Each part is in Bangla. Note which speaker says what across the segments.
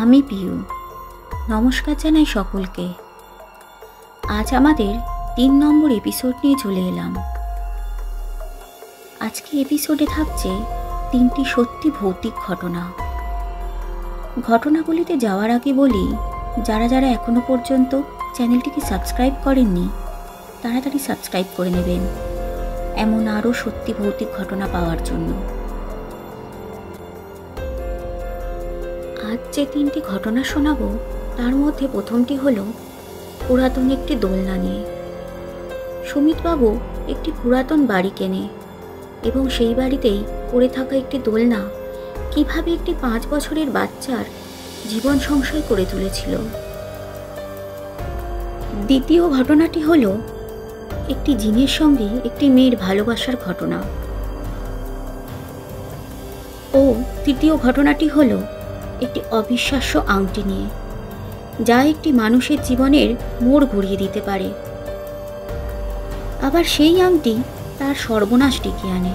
Speaker 1: আমি পিউ। নমস্কার জানাই সকলকে। আজ আমাদের ৩ নম্বর এপিসোড নিয়ে চলে এলাম। আজকে এপিসোডে থাকছে ৩টি সত্যি ভৌতিক ঘটনা। ঘটনাগুলিতে যাওয়ার আগে বলি, যারা যারা এখনো পর্যন্ত চ্যানেলটিকে সাবস্ক্রাইব করেননি তাড়াতাড়ি সাবস্ক্রাইব করে নেবেন এমন আরও সত্যি ভৌতিক ঘটনা পাওয়ার জন্য। আজ যে ৩টি ঘটনা শোনাবো তার মধ্যে প্রথমটি হলো পুরাতন একটি দোলনা নিয়ে। সুমিতবাবু একটি পুরাতন বাড়ি কেনে এবং সেই বাড়িতেই পড়ে থাকা একটি দোলনা কিভাবে একটি ৫ বছরের বাচ্চার জীবন সংশয় করে তুলেছিল। দ্বিতীয় ঘটনাটি হলো একটি জিনের সঙ্গে একটি মেয়ের ভালোবাসার ঘটনা। ও তৃতীয় ঘটনাটি হলো একটি অবিশ্বাস্য আংটি নিয়ে, যা একটি মানুষের জীবনের মোড় ঘুরিয়ে দিতে পারে, আবার সেই আংটি তার সর্বনাশ ডেকে আনে।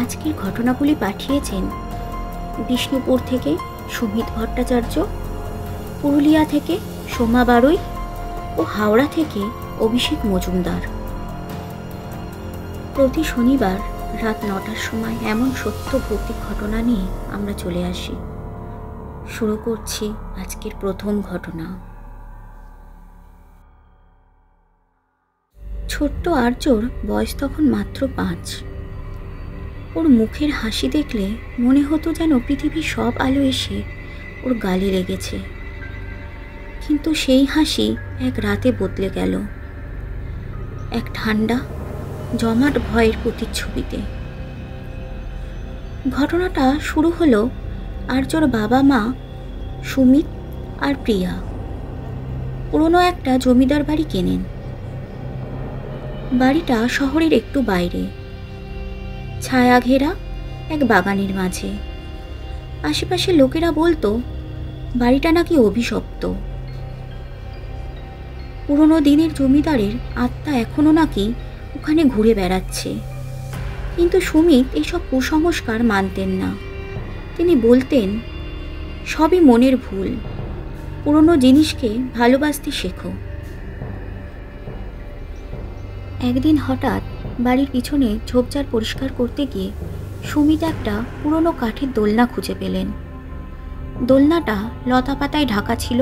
Speaker 1: আজকের ঘটনাগুলি পাঠিয়েছেন বিষ্ণুপুর থেকে সুমিত ভট্টাচার্য, পুরুলিয়া থেকে সোমা বারুই ও হাওড়া থেকে অভিষেক মজুমদার। প্রতি শনিবার রাত ৯টার সময় এমন সত্য ভৌতিক ঘটনা নিয়ে আমরা চলে আসি। শুরু করছি আজকের প্রথম ঘটনা। ছোট্ট আর্যর বয়স তখন মাত্র ৫। ওর মুখের হাসি দেখলে মনে হতো যেন পৃথিবীর সব আলো এসে ওর গালে লেগেছে। কিন্তু সেই হাসি এক রাতে বদলে গেল এক ঠান্ডা জমাট ভয়ের প্রতিচ্ছবিতে। ঘটনাটা শুরু হলো আর্যর বাবা মা সুমিত আর প্রিয়া পুরনো একটা জমিদার বাড়ি কেনেন। বাড়িটা শহরের একটু বাইরে, ছায়া ঘেরা এক বাগানের মাঝে। আশেপাশের লোকেরা বলতো বাড়িটা নাকি অভিশপ্ত। পুরনো দিনের জমিদারের আত্মা এখনো নাকি ওখানে ঘুরে বেড়াচ্ছে। কিন্তু সুমিত এসব কুসংস্কার মানতেন না। তিনি বলতেন, সবই মনের ভুল, পুরনো জিনিসকে ভালোবাসতে শেখো। একদিন হঠাৎ বাড়ির পিছনে ঝোপঝাড় পরিষ্কার করতে গিয়ে সুমিত একটা পুরনো কাঠের দোলনা খুঁজে পেলেন। দোলনাটা লতা পাতায় ঢাকা ছিল,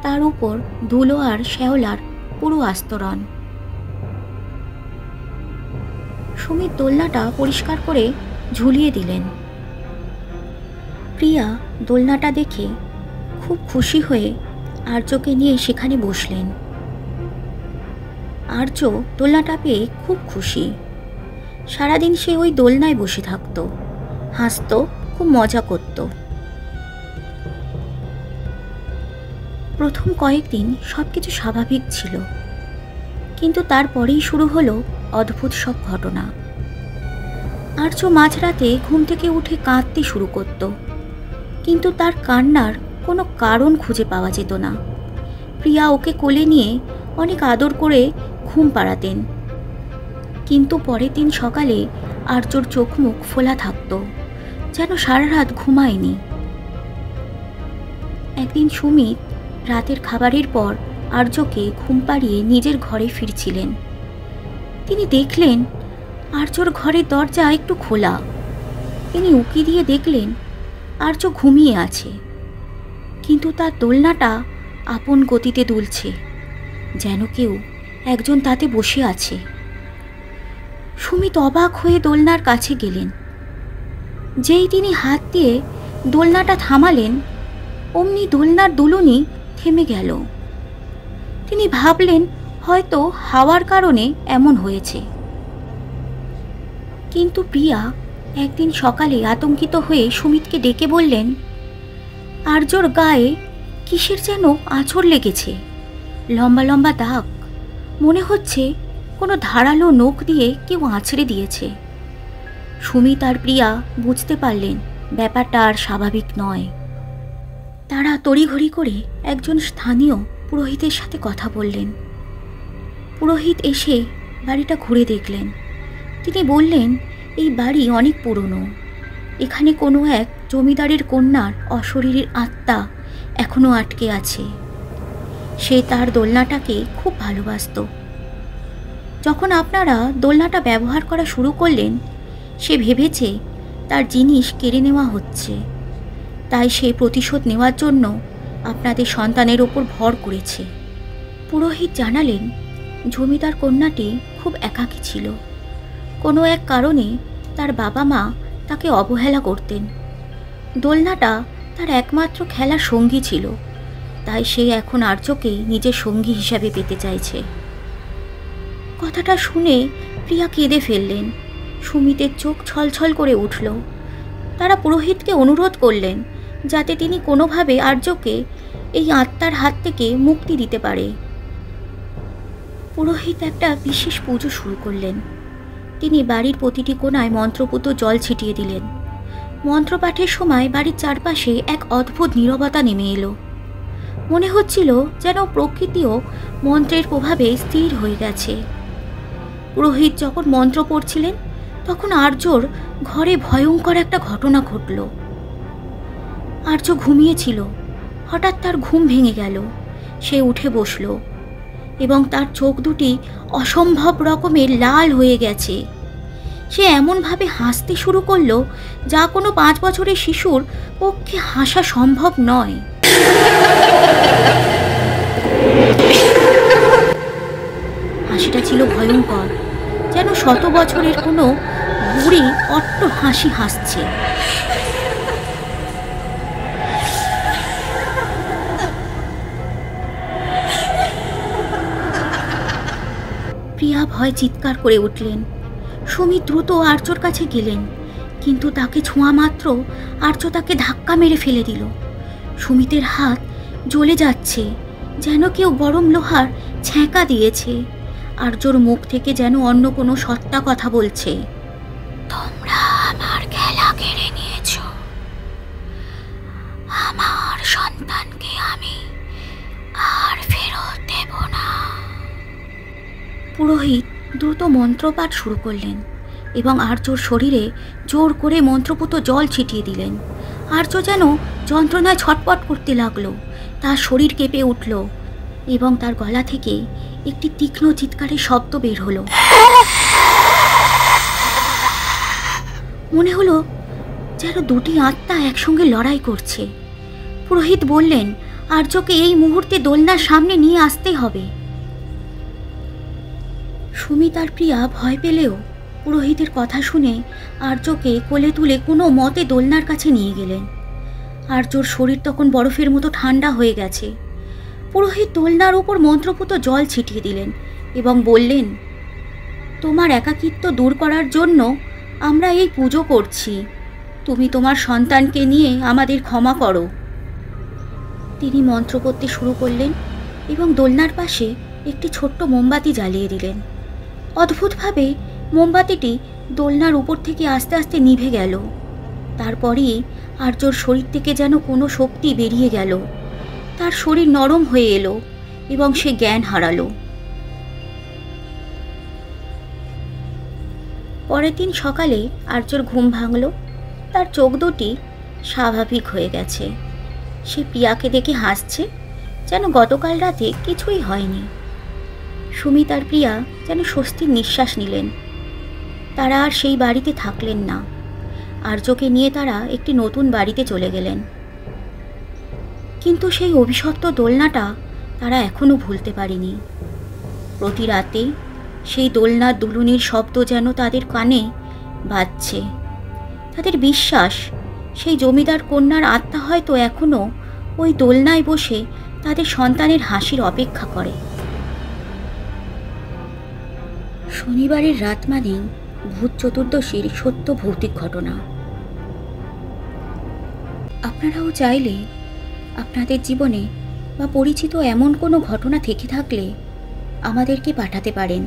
Speaker 1: তার উপর ধুলো আর শ্যাওলার পুরো আস্তরণ। সুমিত দোলনাটা পরিষ্কার করে ঝুলিয়ে দিলেন। প্রিয়া দোলনাটা দেখে খুব খুশি হয়ে আর্যকে নিয়ে সেখানে বসলেন। আর্য দোলনাটা পেয়ে খুব খুশি। সারাদিন সে ওই দোলনায় বসে থাকত, হাসত, খুব মজা করত। প্রথম কয়েকদিন সবকিছু স্বাভাবিক ছিল, কিন্তু তারপরেই শুরু হলো অদ্ভুত সব ঘটনা। আর্য মাঝরাতে ঘুম থেকে উঠে কাঁদতে শুরু করত, কিন্তু তার কান্নার কোনো কারণ খুঁজে পাওয়া যেত না। প্রিয়া ওকে কোলে নিয়ে অনেক আদর করে ঘুম পাড়াতেন, কিন্তু পরের দিন সকালে আর্যর চোখ মুখ ফোলা থাকত, যেন সারা রাত ঘুমায়নি। একদিন সুমিত রাতের খাবারের পর আর্যকে ঘুম পাড়িয়ে নিজের ঘরে ফিরছিলেন। তিনি দেখলেন আর্যর ঘরের দরজা একটু খোলা। তিনি উঁকি দিয়ে দেখলেন আর্য ঘুমিয়ে আছে, কিন্তু তার দোলনাটা আপন গতিতে দুলছে, যেন কেউ একজন তাতে বসে আছে। সুমিত অবাক হয়ে দোলনার কাছে গেলেন। যেই তিনি হাত দিয়ে দোলনাটা থামালেন, অমনি দোলনার দুলুনি থেমে গেল। তিনি ভাবলেন হয়তো হাওয়ার কারণে এমন হয়েছে। কিন্তু প্রিয়া একদিন সকালে আতঙ্কিত হয়ে সুমিতকে ডেকে বললেন, আর্যর গায়ে কিসের যেন আঁচড় লেগেছে, লম্বা লম্বা দাগ, মনে হচ্ছে কোনো ধারালো নখ দিয়ে কেউ আঁচড়ে দিয়েছে। সুমিত আর প্রিয়া বুঝতে পারলেন ব্যাপারটা আর স্বাভাবিক নয়। তারা তড়িঘড়ি করে একজন স্থানীয় পুরোহিতের সাথে কথা বললেন। পুরোহিত এসে বাড়িটা ঘুরে দেখলেন। তিনি বললেন, এই বাড়ি অনেক পুরনো, এখানে কোনো এক জমিদারের কন্যার অশরীরী আত্মা এখনো আটকে আছে। সে তার দোলনাটাকে খুব ভালোবাসত। যখন আপনারা দোলনাটা ব্যবহার করা শুরু করলেন, সে ভেবেছে তার জিনিস কেড়ে নেওয়া হচ্ছে, তাই সে প্রতিশোধ নেওয়ার জন্য আপনাদের সন্তানের ওপর ভর করেছে। পুরোহিত জানালেন, জমিদার কন্যাটি খুব একাকী ছিল। কোনো এক কারণে তার বাবা মা তাকে অবহেলা করতেন। দোলনাটা তার একমাত্র খেলার সঙ্গী ছিল, তাই সে এখন আর্যকে নিজের সঙ্গী হিসাবে পেতে চাইছে। কথাটা শুনে প্রিয়া কেঁদে ফেললেন। সুমিতের চোখ ছলছল করে উঠল। তারা পুরোহিতকে অনুরোধ করলেন যাতে তিনি কোনোভাবে আর্যকে এই আত্মার হাত থেকে মুক্তি দিতে পারে। পুরোহিত একটা বিশেষ পুজো শুরু করলেন। তিনি বাড়ির প্রতিটি কোণায় মন্ত্রপুত জল ছিটিয়ে দিলেন। মন্ত্রপাঠের সময় বাড়ির চারপাশে এক অদ্ভুত নীরবতা নেমে এলো। মনে হচ্ছিল যেন প্রকৃতিও মন্ত্রের প্রভাবে স্থির হয়ে গেছে। পুরোহিত যখন মন্ত্র পড়ছিলেন, তখন আর্যর ঘরে ভয়ঙ্কর একটা ঘটনা ঘটল। আর্য ঘুমিয়েছিল। হঠাৎ তার ঘুম ভেঙে গেল। সে উঠে বসল এবং তার চোখ দুটি অসম্ভব রকমের লাল হয়ে গেছে। সে এমনভাবে হাসতে শুরু করলো যা কোনো 5 বছরের শিশুর পক্ষে হাসা সম্ভব নয়। হাসিটা ছিল ভয়ঙ্কর, যেন 100 বছরের কোনো বুড়ি অট্ট হাসি হাসছে। প্রিয়া ভয় চিৎকার করে উঠলেন। সুমিত দ্রুত আর্যর কাছে গেলেন, কিন্তু তাকে ছোঁয়া মাত্র আর্য তাকে ধাক্কা মেরে ফেলে দিল। সুমিতের হাত জ্বলে যাচ্ছে, যেন কেউ গরম লোহার ছ্যাঁকা দিয়েছে। আর্যর মুখ থেকে যেন অন্য কোনো সত্তা কথা বলছে। তোমরা আমার খেলা কেড়ে নিয়েছ, আমার সন্তানকে আমি আর ফেরত দেব না। পুরোহিত দ্রুত মন্ত্রপাঠ শুরু করলেন এবং আর্যর শরীরে জোর করে মন্ত্রপুত জল ছিটিয়ে দিলেন। আর্য যেন যন্ত্রণায় ছটপট করতে লাগলো। তার শরীর কেঁপে উঠল এবং তার গলা থেকে একটি তীক্ষ্ণ চিৎকারের শব্দ বের হলো। মনে হলো যেন দুটি আত্মা একসঙ্গে লড়াই করছে। পুরোহিত বললেন, আর্যকে এই মুহূর্তে দোলনার সামনে নিয়ে আসতে হবে। সুমিত আর প্রিয়া ভয় পেলেও পুরোহিতের কথা শুনে আর্যকে কোলে তুলে কোনো মতে দোলনার কাছে নিয়ে গেলেন। আর্যর শরীর তখন বরফের মতো ঠান্ডা হয়ে গেছে। পুরোহিত দোলনার উপর মন্ত্রপুত জল ছিটিয়ে দিলেন এবং বললেন, তোমার একাকিত্ব দূর করার জন্য আমরা এই পুজো করছি। তুমি তোমার সন্তানকে নিয়ে আমাদের ক্ষমা করো। তিনি মন্ত্র পড়তে শুরু করলেন এবং দোলনার পাশে একটি ছোট্ট মোমবাতি জ্বালিয়ে দিলেন। অদ্ভুতভাবে মোমবাতিটি দোলনার উপর থেকে আস্তে আস্তে নিভে গেল। তারপরেই আর্যর শরীর থেকে যেন কোনো শক্তি বেরিয়ে গেল। তার শরীর নরম হয়ে এলো এবং সে জ্ঞান হারালো। পরের দিন সকালে আর্যর ঘুম ভাঙল। তার চোখ দুটি স্বাভাবিক হয়ে গেছে। সে প্রিয়াকে দেখে হাসছে, যেন গতকাল রাতে কিছুই হয়নি। সুমিত আর প্রিয়া যেন স্বস্তির নিঃশ্বাস নিলেন। তারা আর সেই বাড়িতে থাকলেন না। আর্যকে নিয়ে তারা একটি নতুন বাড়িতে চলে গেলেন। কিন্তু সেই অভিশপ্ত দোলনাটা তারা এখনও ভুলতে পারেনি। প্রতি রাতে সেই দোলনার দুলুনির শব্দ যেন তাদের কানে বাজছে। তাদের বিশ্বাস, সেই জমিদার কন্যার আত্মা হয়তো এখনও ওই দোলনায় বসে তাদের সন্তানের হাসির অপেক্ষা করে। শনিবারের রাত মানেই ভূত চতুর্দশীর সত্য ভৌতিক ঘটনা। আপনারাও চাইলে আপনাদের জীবনে বা পরিচিত এমন কোনো ঘটনা থেকে থাকলে আমাদেরকে পাঠাতে পারেন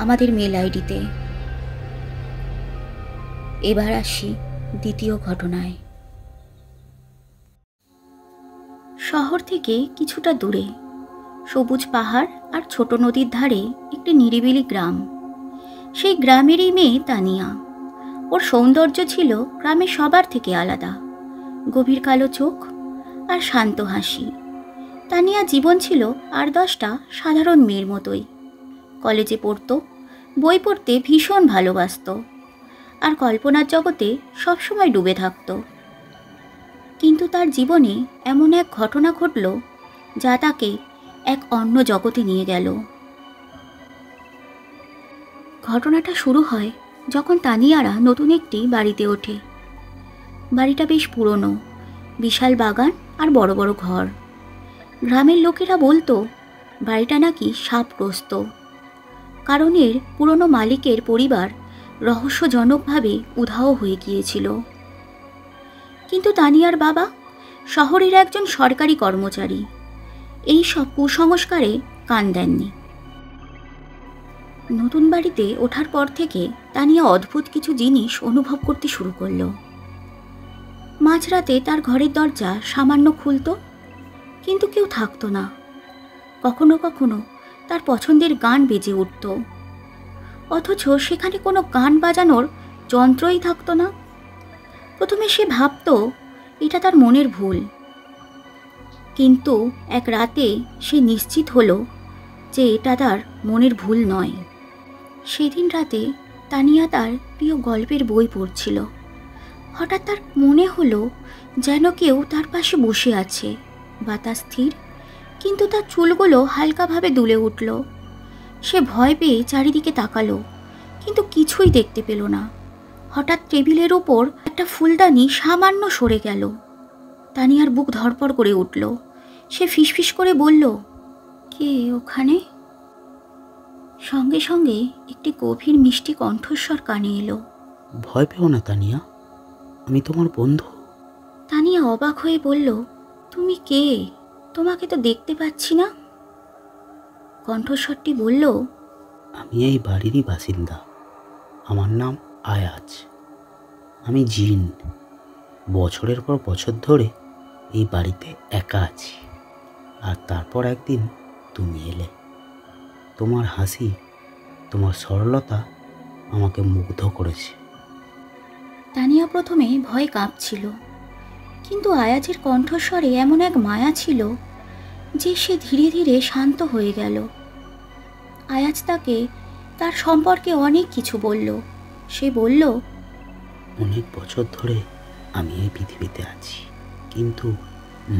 Speaker 1: আমাদের মেল আইডিতে। এবার আসি দ্বিতীয় ঘটনায়। শহর থেকে কিছুটা দূরে সবুজ পাহাড় আর ছোট নদীর ধারে একটি নিরিবিলি গ্রাম। সেই গ্রামেরই মেয়ে তানিয়া। ওর সৌন্দর্য ছিল গ্রামের সবার থেকে আলাদা। গভীর কালো চোখ আর শান্ত হাসি। তানিয়া জীবন ছিল 8-10টা সাধারণ মেয়ের মতোই। কলেজে পড়তো, বই পড়তে ভীষণ ভালোবাসত, আর কল্পনার জগতে সবসময় ডুবে থাকত। কিন্তু তার জীবনে এমন এক ঘটনা ঘটল যা তাকে এক অন্য জগতে নিয়ে গেল। ঘটনাটা শুরু হয় যখন তানিয়ারা নতুন একটি বাড়িতে ওঠে। বাড়িটা বেশ পুরনো, বিশাল বাগান আর বড় বড় ঘর। গ্রামের লোকেরা বলতো বাড়িটা নাকি সাপগ্রস্ত, কারণ এর পুরনো মালিকের পরিবার রহস্যজনকভাবে উধাও হয়ে গিয়েছিল। কিন্তু তানিয়ার বাবা শহরের একজন সরকারি কর্মচারী, এই সব কুসংস্কারে কান দেননি। নতুন বাড়িতে ওঠার পর থেকে তানিয়া অদ্ভুত কিছু জিনিস অনুভব করতে শুরু করলো। মাঝরাতে তার ঘরের দরজা সামান্য খুলত, কিন্তু কেউ থাকতো না। কখনো কখনো তার পছন্দের গান বেজে উঠত, অথচ সেখানে কোনো গান বাজানোর যন্ত্রই থাকতো না। প্রথমে সে ভাবত এটা তার মনের ভুল, কিন্তু এক রাতে সে নিশ্চিত হলো যে এটা তার মনের ভুল নয়। সেদিন রাতে তানিয়া তার প্রিয় গল্পের বই পড়ছিল। হঠাৎ তার মনে হলো যেন কেউ তার পাশে বসে আছে। বাতাস স্থির, কিন্তু তার চুলগুলো হালকাভাবে দুলে উঠল। সে ভয় পেয়ে চারিদিকে তাকালো, কিন্তু কিছুই দেখতে পেল না। হঠাৎ টেবিলের ওপর একটা ফুলদানি সামান্য সরে গেল। তানিয়ার বুক ধড়ফড় করে উঠল। সে ফিসফিস করে বলল, কে ওখানে? সঙ্গে সঙ্গে একটি গভীর মিষ্টি কণ্ঠস্বর কানে এলো।
Speaker 2: ভয় পেও না তানিয়া, আমি তোমার বন্ধু।
Speaker 1: তানিয়া অবাক হয়ে বলল, তুমি কে? তোমাকে তো দেখতে পাচ্ছি না। কণ্ঠস্বরটি বলল,
Speaker 2: আমি এই বাড়িরই বাসিন্দা, আমার নাম আয়াজ। আমি জিন। বছরের পর বছর ধরে এই বাড়িতে একা আছি, আর তারপর একদিন তুমি এলে। তোমার হাসি, তোমার সরলতা আমাকে মুগ্ধ করেছে।
Speaker 1: তানিয়া প্রথমে ভয়ে কাঁপছিল, কিন্তু আয়াজের কণ্ঠস্বরে এমন এক মায়া ছিল যে সে ধীরে ধীরে শান্ত হয়ে গেল। আয়াজ তাকে তার সম্পর্কে অনেক কিছু বলল। সে বলল,
Speaker 2: অনেক বছর ধরে আমি এই পৃথিবীতে আছি, কিন্তু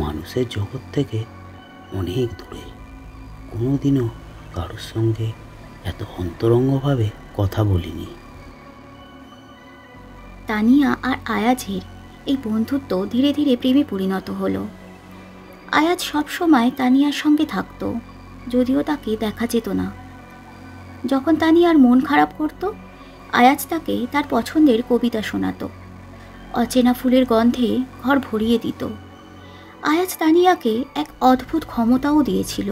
Speaker 2: মানুষের জগৎ থেকে অনেক দূরে। কোনোদিনও কারোর সঙ্গে এত অন্তরঙ্গভাবে কথা বলিনি।
Speaker 1: তানিয়া আর আয়াজের এই বন্ধুত্ব ধীরে ধীরে প্রেমে পরিণত হলো। আয়াজ সবসময় তানিয়ার সঙ্গে থাকতো, যদিও তাকে দেখা যেত না। যখন তানিয়ার মন খারাপ করত, আয়াজ তাকে তার পছন্দের কবিতা শোনাতো। অচেনা ফুলের গন্ধে ঘর ভরিয়ে দিত। আয়াজ তানিয়াকে এক অদ্ভুত ক্ষমতাও দিয়েছিল।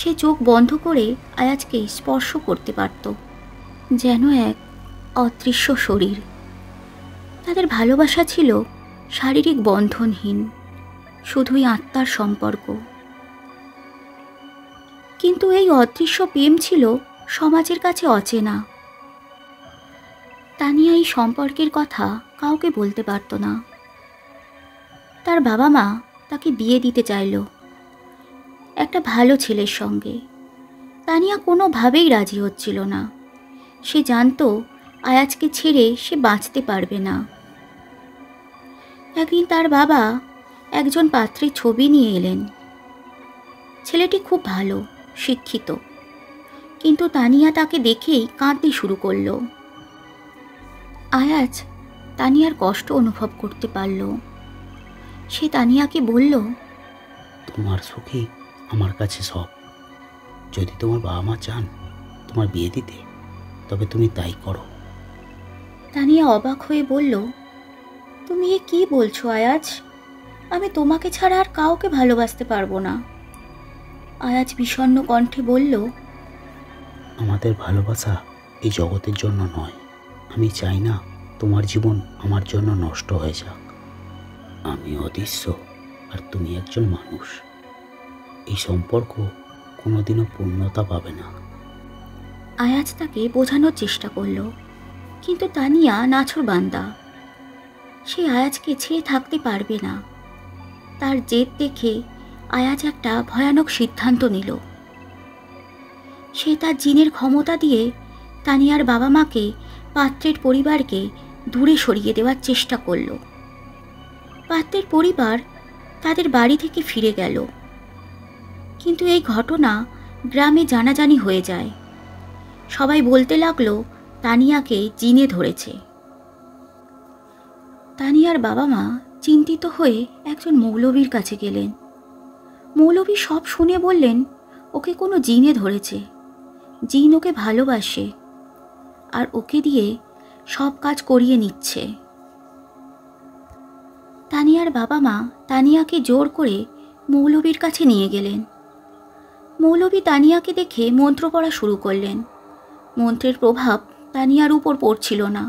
Speaker 1: সে চোখ বন্ধ করে আয়াজকে স্পর্শ করতে পারত, যেন এক অদৃশ্য শরীর। তাদের ভালোবাসা ছিল শারীরিক বন্ধনহীন, শুধুই আত্মার সম্পর্ক। কিন্তু এই অদৃশ্য প্রেম ছিল সমাজের কাছে অচেনা। তানিয়া এই সম্পর্কের কথা কাউকে বলতে পারত না। তার বাবা মা তাকে বিয়ে দিতে চাইল একটা ভালো ছেলের সঙ্গে। তানিয়া কোনোভাবেই রাজি হচ্ছিল না। সে জানতো আয়াজকে ছেড়ে সে বাঁচতে পারবে না। একদিন তার বাবা একজন পাত্রের ছবি নিয়ে এলেন। ছেলেটি খুব ভালো, শিক্ষিত, কিন্তু তানিয়া তাকে দেখেই কাঁদতে শুরু করল। আয়াজ তানিয়ার কষ্ট অনুভব করতে পারল। সে তানিয়াকে বলল,
Speaker 2: তোমার সুখী আমার কাছে সব। যদি তোমার বাবা মা চান তোমার বিয়ে দিতে, তবে তুমি তাই করো।
Speaker 1: তানিয়া অবাক হয়ে বলল, তুমি এ কি বলছো আয়াজ? আমি তোমাকে ছাড়া আর কাউকে ভালোবাসতে পারবো না। আয়াজ বিষণ্ণ কণ্ঠে বলল,
Speaker 2: আমাদের ভালোবাসা এই জগতের জন্য নয়। আমি চাই না তোমার জীবন আমার জন্য নষ্ট হয়ে যাক। আমি অদৃশ্য আর তুমি একজন মানুষ। এই সম্পর্ক কোনোদিনও পূর্ণতা পাবে না।
Speaker 1: আয়াজ তাকে বোঝানোর চেষ্টা করল, কিন্তু তানিয়া নাছোড়বান্দা, সে আয়াজকে ছেড়ে থাকতে পারবে না। তার জেদ দেখে আয়াজ একটা ভয়ানক সিদ্ধান্ত নিল। সে তার জিনের ক্ষমতা দিয়ে তানিয়ার বাবা মাকে, পাত্রের পরিবারকে দূরে সরিয়ে দেওয়ার চেষ্টা করল। পাত্রের পরিবার তাদের বাড়ি থেকে ফিরে গেল, কিন্তু এই ঘটনা গ্রামে জানাজানি হয়ে যায়। সবাই বলতে লাগলো তানিয়াকে জিনে ধরেছে। তানিয়ার বাবা মা চিন্তিত হয়ে একজন মৌলবীর কাছে গেলেন। মৌলবী সব শুনে বললেন, ওকে কোনো জিনে ধরেছে, জিন ওকে ভালোবাসে আর ওকে দিয়ে সব কাজ করিয়ে নিচ্ছে। তানিয়ার বাবা মা তানিয়াকে জোর করে মৌলবীর কাছে নিয়ে গেলেন। মৌলবী তানিয়াকে দেখে মন্ত্র পড়া শুরু করলেন। মন্ত্রের প্রভাব তানিয়ার উপর পড়ছিল না,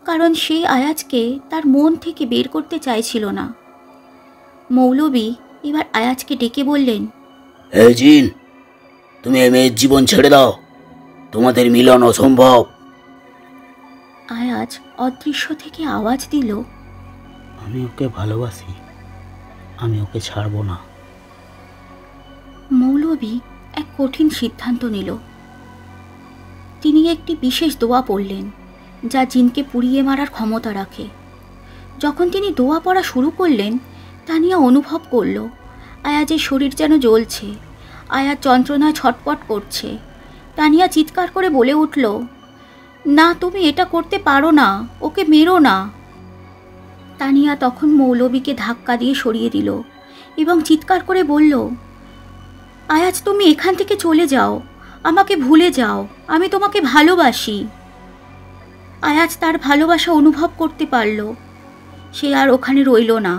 Speaker 1: কারণ সে আয়াজকে তার মন থেকে বের করতে চাইছিল না। মৌলবী এবার আয়াজকে ডেকে বললেন,
Speaker 2: হে জিন, তুমি এই মেয়ের জীবন ছেড়ে দাও, তোমাদের মিলন অসম্ভব।
Speaker 1: আয়াজ অদৃশ্য থেকে আওয়াজ দিল,
Speaker 2: আমি ওকে ভালোবাসি, আমি ওকে ছাড়বো না।
Speaker 1: মৌলবী এক কঠিন সিদ্ধান্ত নিল। তিনি একটি বিশেষ দোয়া পড়লেন, যা জিনকে পুড়িয়ে মারার ক্ষমতা রাখে। যখন তিনি দোয়া পড়া শুরু করলেন, তানিয়া অনুভব করল আয়াজের শরীর যেন জ্বলছে। আয়াজ যন্ত্রণায় ছটপট করছে। তানিয়া চিৎকার করে বলে উঠল, না, তুমি এটা করতে পারো না, ওকে মেরো না। তানিয়া তখন মৌলবীকে ধাক্কা দিয়ে সরিয়ে দিল এবং চিৎকার করে বলল, আয়াজ, তুমি এখান থেকে চলে যাও, আমাকে ভুলে যাও, আমি তোমাকে ভালোবাসি। আয়াজ তার ভালোবাসা অনুভব করতে পারল। সে আর ওখানে রইল না।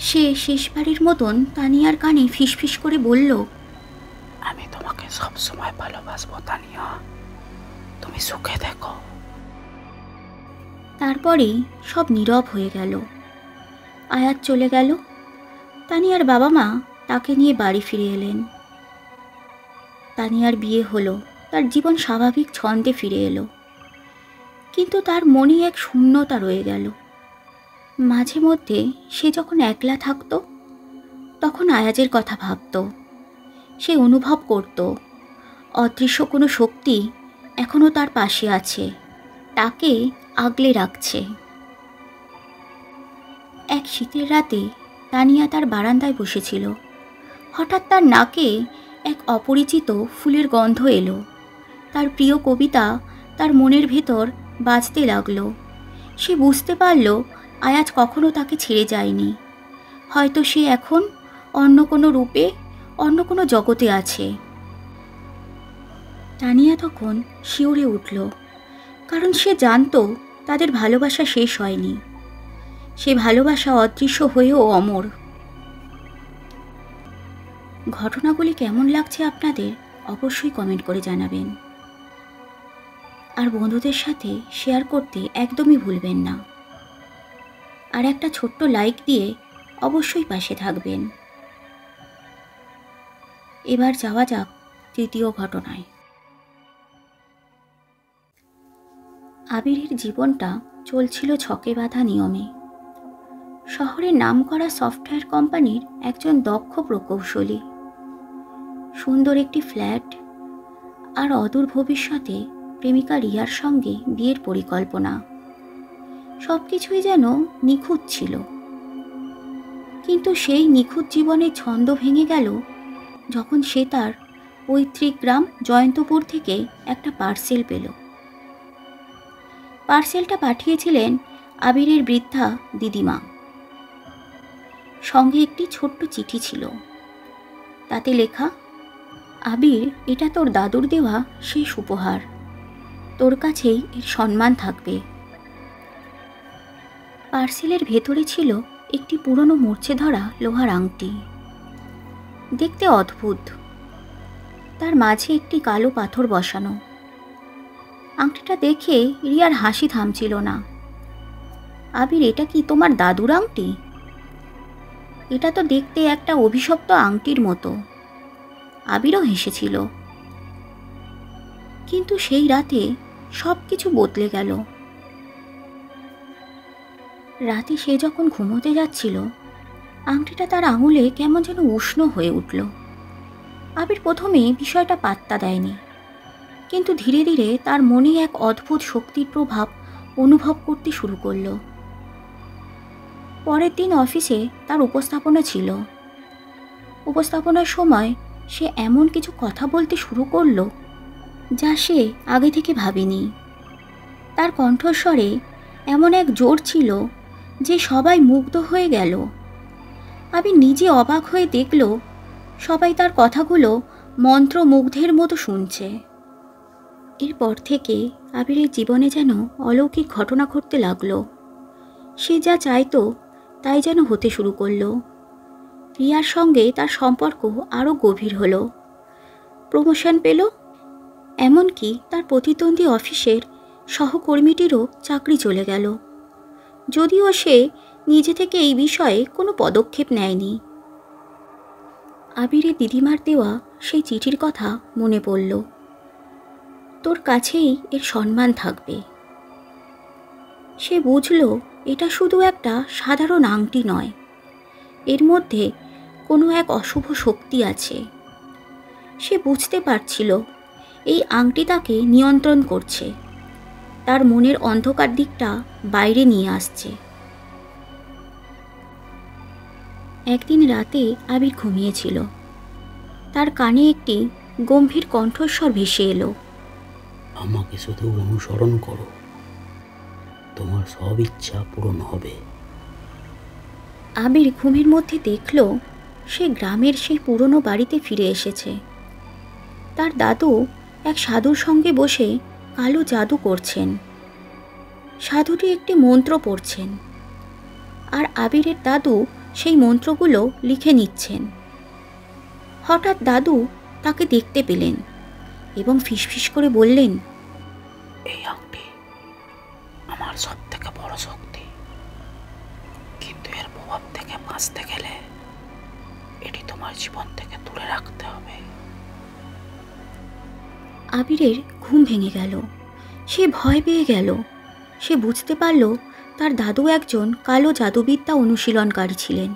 Speaker 1: সে শেষবারের মতন তানিয়ার কানে ফিসফিস করে বলল,
Speaker 2: আমি তোমাকে সবসময় ভালোবাসবো তানিয়া, তুমি সুখে দেখো।
Speaker 1: তারপরেই সব নীরব হয়ে গেল। আয়াজ চলে গেল। তানিয়ার বাবা মা তাকে নিয়ে বাড়ি ফিরে এলেন। তানিয়ার বিয়ে হলো, তার জীবন স্বাভাবিক ছন্দে ফিরে এলো, কিন্তু তার মনে এক শূন্যতা রয়ে গেল। মাঝে মধ্যে সে যখন একলা থাকত, তখন আয়াজের কথা ভাবত। সে অনুভব করত অদৃশ্য কোনো শক্তি এখনও তার পাশে আছে, তাকে আগলে রাখছে। এক শীতের রাতে তানিয়া তার বারান্দায় বসেছিল। হঠাৎ তার নাকে এক অপরিচিত ফুলের গন্ধ এলো। তার প্রিয় কবিতা তার মনের ভেতর বাজতে লাগলো। সে বুঝতে পারল আয়াজ কখনো তাকে ছেড়ে যায়নি। হয়তো সে এখন অন্য কোনো রূপে, অন্য কোনো জগতে আছে। তানিয়া তখন শিউরে উঠল, কারণ সে জানত তাদের ভালোবাসা শেষ হয়নি। সে ভালোবাসা অদৃশ্য হয়েও অমর। ঘটনাগুলি কেমন লাগছে আপনাদের অবশ্যই কমেন্ট করে জানাবেন, আর বন্ধুদের সাথে শেয়ার করতে একদমই ভুলবেন না। আর একটা ছোট্ট লাইক দিয়ে অবশ্যই পাশে থাকবেন। এবার যাওয়া যাক তৃতীয় ঘটনায়। আবিরের জীবনটা চলছিল ছকে বাঁধা নিয়মে। শহরের নামকরা সফটওয়্যার কোম্পানির একজন দক্ষ প্রকৌশলী, সুন্দর একটি ফ্ল্যাট আর অদূর ভবিষ্যতে প্রেমিকা রিয়ার সঙ্গে বিয়ের পরিকল্পনা। সব কিছুই যেন নিখুঁত ছিল। কিন্তু সেই নিখুঁত জীবনের ছন্দ ভেঙে গেল যখন সে তার পৈতৃক গ্রাম জয়ন্তপুর থেকে একটা পার্সেল পেল। পার্সেলটা পাঠিয়েছিলেন আবিরের বৃদ্ধা দিদিমা। সঙ্গে একটি ছোট্ট চিঠি ছিল। তাতে লেখা, আবির, এটা তোর দাদুর দেওয়া শেষ উপহার, তোর কাছেই এর সম্মান থাকবে। পার্সেলের ভেতরে ছিল একটি পুরনো মূর্ছে ধরা লোহার আংটি, দেখতে অদ্ভুত। তার মাঝে একটি কালো পাথর বসানো। আংটিটা দেখে রিয়ার হাসি থামছিল না। আবির, এটা কি তোমার দাদুর আংটি? এটা তো দেখতে একটা অভিশপ্ত আংটির মতো। আবিরও হেসেছিল। কিন্তু সেই রাতে সব কিছু বদলে গেল। রাতে সে যখন ঘুমোতে যাচ্ছিল, আংটিটা তার আঙুলে কেমন যেন উষ্ণ হয়ে উঠল। আবির প্রথমে বিষয়টা পাত্তা দেয়নি, কিন্তু ধীরে ধীরে তার মনে এক অদ্ভুত শক্তির প্রভাব অনুভব করতে শুরু করল। পরের দিন অফিসে তার উপস্থাপনা ছিল। উপস্থাপনার সময় সে এমন কিছু কথা বলতে শুরু করলো যা সে আগে থেকে ভাবেনি। তার কণ্ঠস্বরে এমন এক জোর ছিল যে সবাই মুগ্ধ হয়ে গেল। আবির নিজে অবাক হয়ে দেখল সবাই তার কথাগুলো মন্ত্রমুগ্ধের মতো শুনছে। এরপর থেকে আবিরের জীবনে যেন অলৌকিক ঘটনা ঘটতে লাগলো। সে যা চাইতো তাই যেন হতে শুরু করলো। রিয়ার সঙ্গে তার সম্পর্ক আরও গভীর হলো, প্রমোশন পেল, এমনকি তার প্রতিদ্বন্দ্বী অফিসের সহকর্মীটিরও চাকরি চলে গেল, যদিও সে নিজে থেকে এই বিষয়ে কোনো পদক্ষেপ নেয়নি। আবিরের দিদিমার দেওয়া সেই চিঠির কথা মনে পড়ল। তোর কাছেই এর সম্মান থাকবে। সে বুঝল এটা শুধু একটা সাধারণ আংটি নয়, এর মধ্যে কোনো এক অশুভ শক্তি আছে। সে বুঝতে পারছিল এই আংটি তাকে নিয়ন্ত্রণ করছে, তার মনের অন্ধকার দিকটা বাইরে নিয়ে আসছে। একদিন রাতে আবির ঘুমিয়েছিল। তার কানে একটি গম্ভীর কণ্ঠস্বর ভেসে এলো,
Speaker 2: আমাকে শুধু অনুসরণ করো, তোমার সব ইচ্ছা পূরণ হবে।
Speaker 1: আবির ঘুমের মধ্যে দেখল সে গ্রামের সেই পুরনো বাড়িতে ফিরে এসেছে। তার দাদু এক সাধুর সঙ্গে বসে কালো জাদু করছেন। সাধুটি একটি মন্ত্র পড়ছেন, আর আবিরের দাদু সেই মন্ত্রগুলো লিখে নিচ্ছেন। হঠাৎ দাদু তাকে দেখতে পেলেন এবং ফিসফিস করে বললেন,
Speaker 2: এই আংটি আমার সব থেকে বড় শক্তি, কিন্তু এর প্রভাব থেকে বাঁচতে গেলে এটি তোমার জীবন থেকে দূরে রাখতে হবে।
Speaker 1: আবিরের ঘুম ভেঙে গেল। সে ভয় পেয়ে গেল। সে বুঝতে পারল তার দাদু একজন কালো জাদুবিদ্যা অনুশীলনকারী ছিলেন।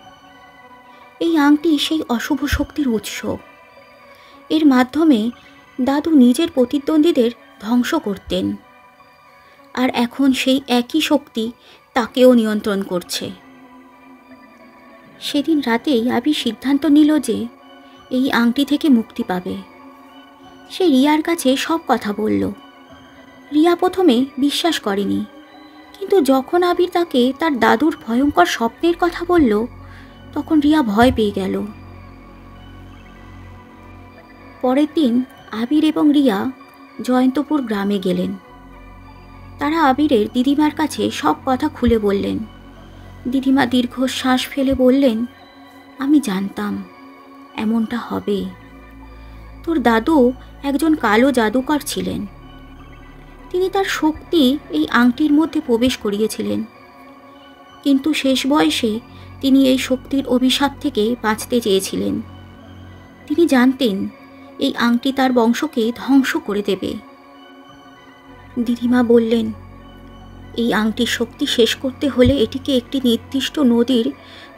Speaker 1: এই আংটি সেই অশুভ শক্তির উৎস। এর মাধ্যমে দাদু নিজের প্রতিদ্বন্দ্বীদের ধ্বংস করতেন, আর এখন সেই একই শক্তি তাকেও নিয়ন্ত্রণ করছে। সেদিন রাতেই আবির সিদ্ধান্ত নিল যে এই আংটি থেকে মুক্তি পাবে। সে রিয়ার কাছে সব কথা বলল। রিয়া প্রথমে বিশ্বাস করেনি, কিন্তু যখন আবির তাকে তার দাদুর ভয়ঙ্কর স্বপ্নের কথা বলল, তখন রিয়া ভয় পেয়ে গেল। পরের দিন আবির এবং রিয়া জয়ন্তপুর গ্রামে গেলেন। তারা আবিরের দিদিমার কাছে সব কথা খুলে বললেন। দিদিমা দীর্ঘশ্বাস ফেলে বললেন, আমি জানতাম এমনটা হবে। তোর দাদু একজন কালো জাদুকর ছিলেন। তিনি তার শক্তি এই আংটির মধ্যে প্রবেশ করিয়েছিলেন, কিন্তু শেষ বয়সে তিনি এই শক্তির অভিশাপ থেকে বাঁচতে চেয়েছিলেন। তিনি জানতেন এই আংটি তার বংশকে ধ্বংস করে দেবে। দিদিমা বললেন, এই আংটির শক্তি শেষ করতে হলে এটিকে একটি নির্দিষ্ট নদীর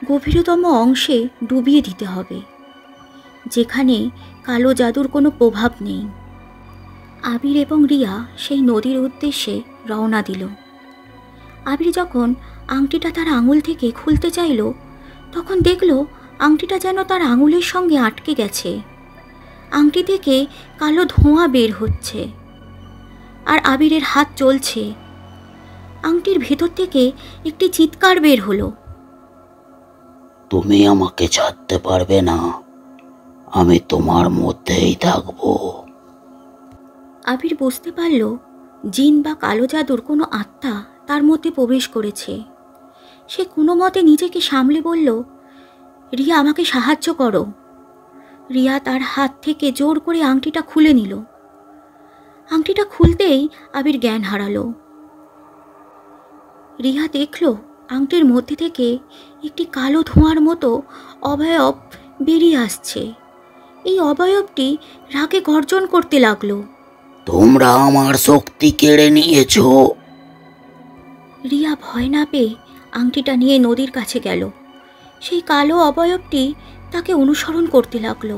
Speaker 1: গভীরতম অংশে ডুবিয়ে দিতে হবে, যেখানে কালো জাদুর কোনো প্রভাব নেই। আবির এবং রিয়া সেই নদীর উদ্দেশ্যে রওনা দিল। আবির যখন আংটিটা তার আঙুল থেকে খুলতে চাইল, তখন দেখল আংটিটা যেন তার আঙুলের সঙ্গে আটকে গেছে। আংটি থেকে কালো ধোঁয়া বের হচ্ছে, আর আবিরের হাত চলছে। আংটির ভেতর থেকে একটি চিৎকার বের হলো,
Speaker 2: তুমি আমাকে ছাড়তে পারবে না, আমি তোমার মধ্যেই থাকবো।
Speaker 1: আবির বুঝতে পারল জিন বা কালো জাদুর কোনো আত্মা তার মধ্যে প্রবেশ করেছে। সে কোনো মতে নিজেকে সামলে বলল, রিয়া, আমাকে সাহায্য করো। রিয়া তার হাত থেকে জোর করে আংটিটা খুলে নিল। আংটিটা খুলতেই আবির জ্ঞান হারালো। রিয়া দেখল আংটির মধ্যে থেকে একটি কালো ধোঁয়ার মতো অবয়ব বেরিয়ে আসছে। এই অবয়বটি রাগে গর্জন করতে লাগলো।
Speaker 2: তোমরা আমার শক্তি কেড়ে নিয়েছো।
Speaker 1: রিয়া ভয় না পেয়ে আংটিটা নিয়ে নদীর কাছে গেল। সেই কালো অবয়বটি তাকে অনুসরণ করতে লাগলো।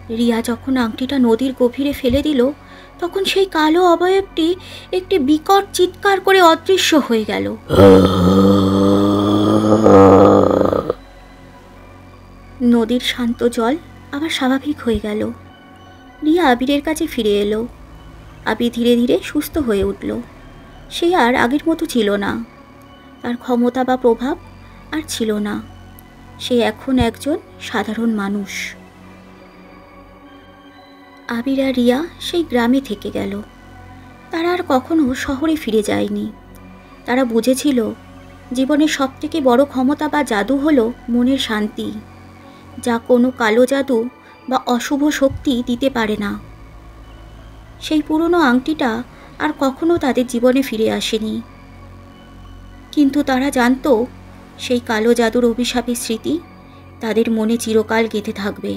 Speaker 1: রিয়া যখন আংটিটা নদীর গভীরে ফেলে দিল, তখন সেই কালো অবয়বটি একটি বিকট চিৎকার করে অদৃশ্য হয়ে গেল। নদীর শান্ত জল আবার স্বাভাবিক হয়ে গেল। রিয়া আবিরের কাছে ফিরে এলো। আবির ধীরে ধীরে সুস্থ হয়ে উঠল। সে আর আগের মতো ছিল না। তার ক্ষমতা বা প্রভাব আর ছিল না। সে এখন একজন সাধারণ মানুষ। আবির আর রিয়া সেই গ্রামে থেকে গেল। তারা আর কখনো শহরে ফিরে যায়নি। তারা বুঝেছিল জীবনের সবথেকে বড় ক্ষমতা বা জাদু হলো মনের শান্তি, যা কোনো কালো জাদু বা অশুভ শক্তি দিতে পারে না। সেই পুরনো আংটিটা আর কখনো তাদের জীবনে ফিরে আসেনি, কিন্তু তারা জানতো সেই কালো জাদুর অভিশাপের স্মৃতি তাদের মনে চিরকাল গেঁথে থাকবে।